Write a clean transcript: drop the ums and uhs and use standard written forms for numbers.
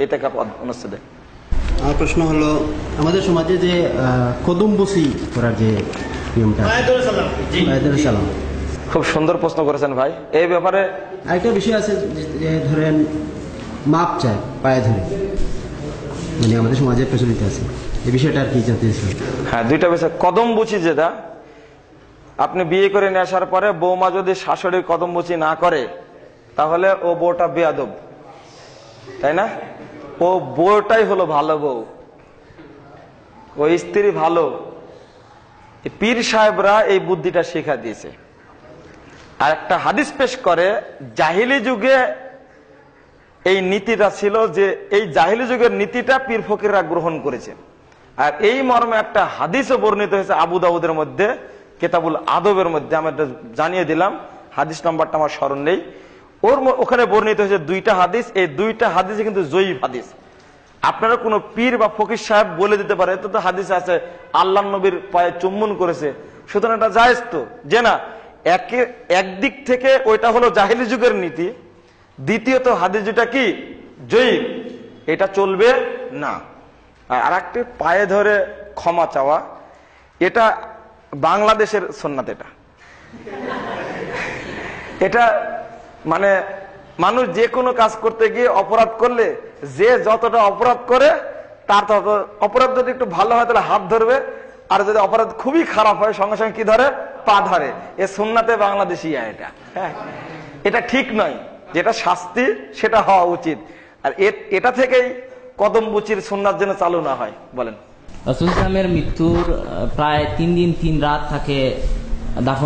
এতেকাফ অনুচ্ছেদে। আমার প্রশ্ন হলো, আমাদের সমাজে যে কদমবুসি করার যে নিয়মটা, সালাম, খুব সুন্দর প্রশ্ন করেছেন ভাই। এই ব্যাপারে আরেকটা বিষয় আছে যে ধরেন মাপ চায় পায়ে ধরে, মানে আমাদের সমাজে প্রচলিত আছে, এই বিষয়টা আর কি জানতে চাই। হ্যাঁ, দুইটা বিষয়। কদম বুচি যেটা, আপনি বিয়ে করে নিয়ে আসার পরে বৌমা যদি শাশুড়ির কদম বুচি না করে তাহলে ও বউটা বেয়াদব, তাই না? ও বউটাই হলো ভালো বউ, ও স্ত্রী ভালো। পীর সাহেবরা এই বুদ্ধিটা শিখা দিয়েছে। আর একটা হাদিস পেশ করে, জাহিলি যুগে এই নীতিটা ছিল, যে এই জাহিলি যুগের নীতিটা পীর ফকিররা গ্রহণ করেছে। আর এই মর্মে একটা হাদিসও বর্ণিত হয়েছে আবু দাউদের মধ্যে, কিতাবুল আদবের মধ্যে। আমি এটা জানিয়ে দিলাম, হাদিস নাম্বারটা আমার স্মরণ নেই। ওখানে বর্ণিত হয়েছে দুইটা হাদিস। এই দুইটা হাদিসে কিন্তু জয়ীফ হাদিস। আপনারা কোনো পীর বা ফকির সাহেব বলে দিতে পারে তো হাদিস আছে আল্লাহ নবীর পায়ে চুম্বন করেছে, সুতরাং এটা জায়েজ তো, যে না, একদিক থেকে ওইটা হলো জাহিলি যুগের নীতি, দ্বিতীয়ত হাদিস যেটা কি জয়ীফ, এটা চলবে না। আর একটি পায়ে ধরে ক্ষমা চাওয়া, এটা বাংলাদেশের সুন্নাত। এটা মানে মানুষ যে কোনো কাজ করতে গিয়ে অপরাধ করলে যে যতটা অপরাধ করে তার তত, অপরাধ যদি একটু ভালো হয় তাহলে হাত ধরবে, আর যদি অপরাধ খুবই খারাপ হয় সঙ্গে সঙ্গে কি ধরে, পা ধরে। এ সুন্নাতে বাংলাদেশিয়া এটা। হ্যাঁ, এটা ঠিক নয়, যেটা শাস্তি সেটা হওয়া উচিত। আর এটা থেকেই কদম বুচির সুন্নাত যেন চালু না হয়। বলেন। রাসূল সাল্লাল্লাহু আলাইহি ওয়াসাল্লামের মৃত্যুর প্রায় 3 দিন 3 রাত থাকে দাফন